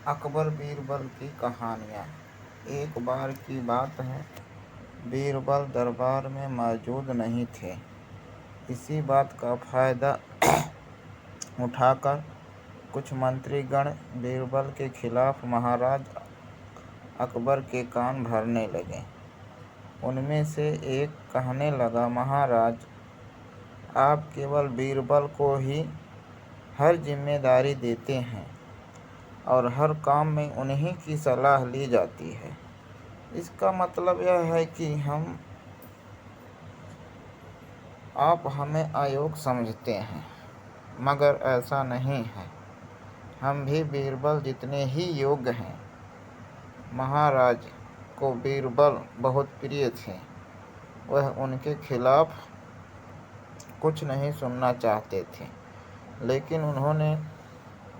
अकबर बीरबल की कहानियाँ। एक बार की बात है, बीरबल दरबार में मौजूद नहीं थे। इसी बात का फायदा उठाकर कुछ मंत्रीगण बीरबल के खिलाफ महाराज अकबर के कान भरने लगे। उनमें से एक कहने लगा, महाराज, आप केवल बीरबल को ही हर जिम्मेदारी देते हैं और हर काम में उन्हीं की सलाह ली जाती है। इसका मतलब यह है कि आप हमें अयोग्य समझते हैं, मगर ऐसा नहीं है। हम भी बीरबल जितने ही योग्य हैं। महाराज को बीरबल बहुत प्रिय थे। वह उनके खिलाफ कुछ नहीं सुनना चाहते थे, लेकिन उन्होंने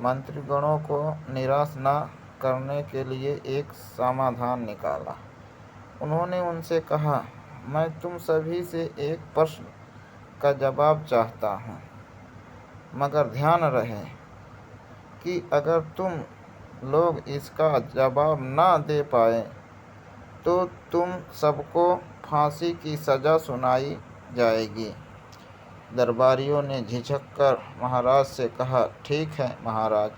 मंत्रीगणों को निराश न करने के लिए एक समाधान निकाला। उन्होंने उनसे कहा, मैं तुम सभी से एक प्रश्न का जवाब चाहता हूँ, मगर ध्यान रहे कि अगर तुम लोग इसका जवाब न दे पाए तो तुम सबको फांसी की सज़ा सुनाई जाएगी। दरबारियों ने झिझक कर महाराज से कहा, ठीक है महाराज,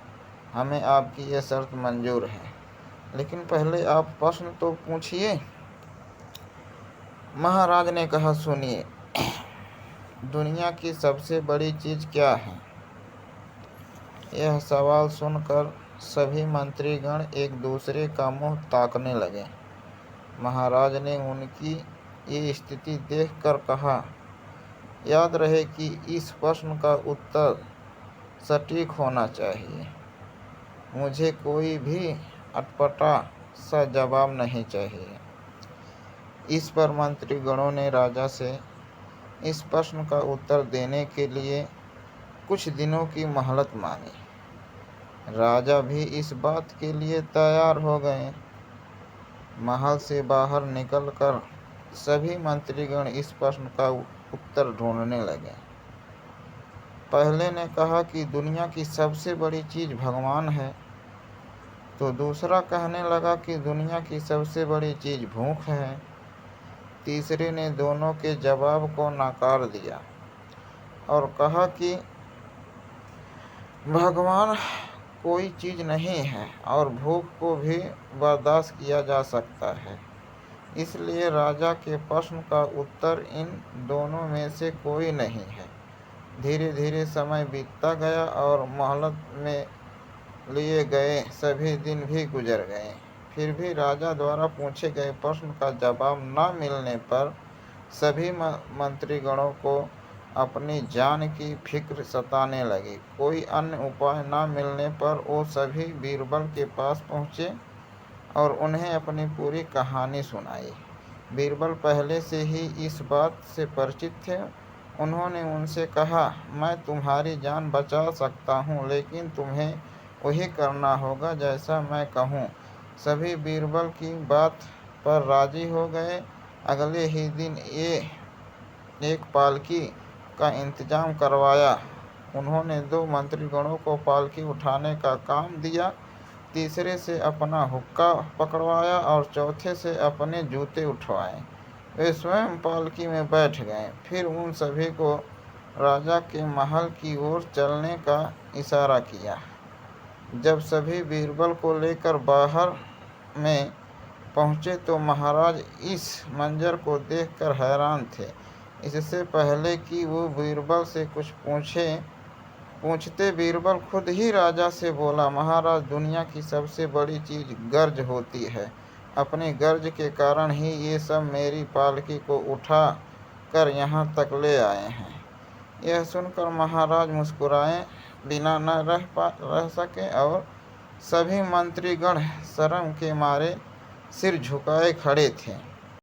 हमें आपकी ये शर्त मंजूर है, लेकिन पहले आप प्रश्न तो पूछिए। महाराज ने कहा, सुनिए, दुनिया की सबसे बड़ी चीज़ क्या है? यह सवाल सुनकर सभी मंत्रीगण एक दूसरे का मुंह ताकने लगे। महाराज ने उनकी ये स्थिति देखकर कहा, याद रहे कि इस प्रश्न का उत्तर सटीक होना चाहिए। मुझे कोई भी अटपटा सा जवाब नहीं चाहिए। इस पर मंत्रीगणों ने राजा से इस प्रश्न का उत्तर देने के लिए कुछ दिनों की मोहलत मांगी। राजा भी इस बात के लिए तैयार हो गए। महल से बाहर निकलकर सभी मंत्रीगण इस प्रश्न का उत्तर ढूंढने लगे। पहले ने कहा कि दुनिया की सबसे बड़ी चीज़ भगवान है, तो दूसरा कहने लगा कि दुनिया की सबसे बड़ी चीज़ भूख है। तीसरे ने दोनों के जवाब को नकार दिया और कहा कि भगवान कोई चीज़ नहीं है और भूख को भी बर्दाश्त किया जा सकता है। इसलिए राजा के प्रश्न का उत्तर इन दोनों में से कोई नहीं है। धीरे धीरे समय बीतता गया और मोहलत में लिए गए सभी दिन भी गुजर गए। फिर भी राजा द्वारा पूछे गए प्रश्न का जवाब न मिलने पर सभी मंत्रीगणों को अपनी जान की फिक्र सताने लगी। कोई अन्य उपाय न मिलने पर वो सभी बीरबल के पास पहुँचे और उन्हें अपनी पूरी कहानी सुनाई। बीरबल पहले से ही इस बात से परिचित थे। उन्होंने उनसे कहा, मैं तुम्हारी जान बचा सकता हूँ, लेकिन तुम्हें वही करना होगा जैसा मैं कहूँ। सभी बीरबल की बात पर राजी हो गए। अगले ही दिन एक पालकी का इंतजाम करवाया। उन्होंने 2 मंत्रीगणों को पालकी उठाने का काम दिया, तीसरे से अपना हुक्का पकड़वाया और चौथे से अपने जूते उठवाए। वे स्वयं पालकी में बैठ गए। फिर उन सभी को राजा के महल की ओर चलने का इशारा किया। जब सभी बीरबल को लेकर बाहर में पहुँचे तो महाराज इस मंजर को देखकर हैरान थे। इससे पहले कि वो बीरबल से कुछ पूछते बीरबल खुद ही राजा से बोला, महाराज, दुनिया की सबसे बड़ी चीज़ गर्ज होती है। अपनी गर्ज के कारण ही ये सब मेरी पालकी को उठा कर यहाँ तक ले आए हैं। यह सुनकर महाराज मुस्कुराए बिना न रह सके और सभी मंत्रीगण शर्म के मारे सिर झुकाए खड़े थे।